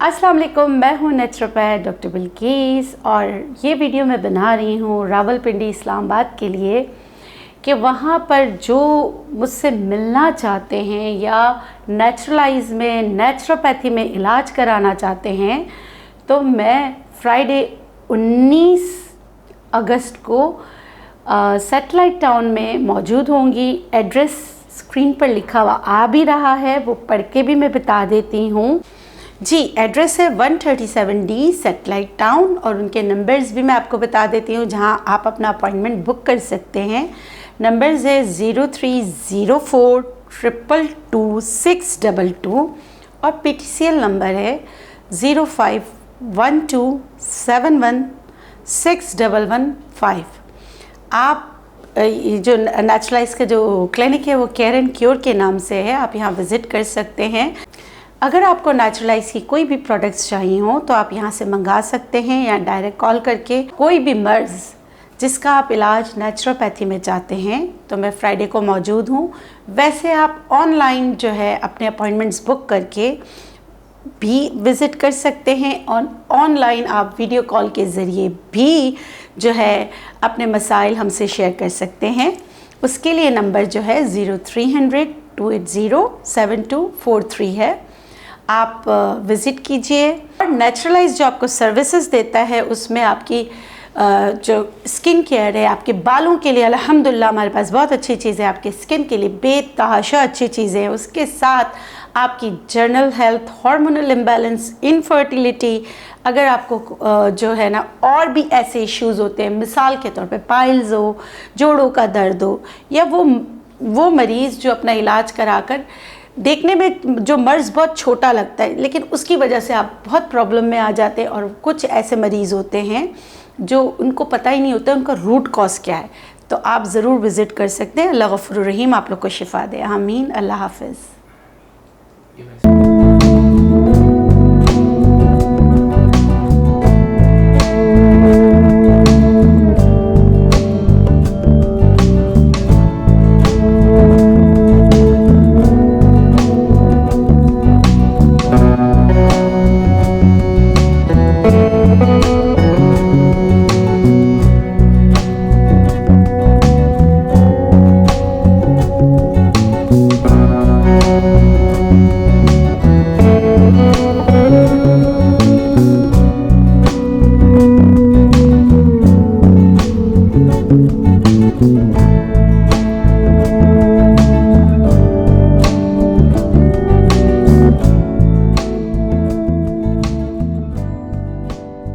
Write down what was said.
अस्सलाम वालेकुम, मैं हूँ नेचुरोपैथ डॉक्टर बिल्किस और ये वीडियो मैं बना रही हूँ रावलपिंडी इस्लामाबाद के लिए कि वहाँ पर जो मुझसे मिलना चाहते हैं या नेचुरलाइज में नेचुरोपैथी में इलाज कराना चाहते हैं, तो मैं फ्राइडे 19 अगस्त को सैटेलाइट टाउन में मौजूद होंगी। एड्रेस स्क्रीन पर लिखा हुआ आ भी रहा है, वो पढ़ के भी मैं बता देती हूँ जी। एड्रेस है 137D सैटेलाइट टाउन और उनके नंबर्स भी मैं आपको बता देती हूँ जहाँ आप अपना अपॉइंटमेंट बुक कर सकते हैं। नंबर्स है 0304222622 और PTCL नंबर है 051271161115। आप जो नेचुरलाइज का जो क्लिनिक है वो केयर एंड क्योर के नाम से है, आप यहाँ विज़िट कर सकते हैं। अगर आपको नेचुरलाइज की कोई भी प्रोडक्ट्स चाहिए हो तो आप यहाँ से मंगा सकते हैं या डायरेक्ट कॉल करके कोई भी मर्ज़ जिसका आप इलाज नेचुरोपैथी में चाहते हैं तो मैं फ्राइडे को मौजूद हूँ। वैसे आप ऑनलाइन जो है अपने अपॉइंटमेंट्स बुक करके भी विज़िट कर सकते हैं और ऑनलाइन आप वीडियो कॉल के ज़रिए भी जो है अपने मसाइल हमसे शेयर कर सकते हैं। उसके लिए नंबर जो है 0300-280-7243 है। आप विज़िट कीजिए। और नेचुरलाइज जो आपको सर्विसेज देता है उसमें आपकी जो स्किन केयर है, आपके बालों के लिए अल्हम्दुलिल्लाह हमारे पास बहुत अच्छी चीज़ें, आपके स्किन के लिए बेतहाशा अच्छी चीज़ें हैं। उसके साथ आपकी general health, hormonal imbalance, infertility, अगर आपको जो है ना और भी ऐसे इश्यूज़ होते हैं, मिसाल के तौर पे पाइल्स हो, जोड़ों का दर्द हो, या वो मरीज़ जो अपना इलाज कराकर देखने में जो मर्ज़ बहुत छोटा लगता है लेकिन उसकी वजह से आप बहुत प्रॉब्लम में आ जाते हैं। और कुछ ऐसे मरीज़ होते हैं जो उनको पता ही नहीं होता उनका रूट कॉज क्या है, तो आप ज़रूर विज़िट कर सकते हैं। अल्लाह गफ़ूर रहीम आप लोग को शिफ़ा दे, आमीन। अल्लाह हाफ़िज़।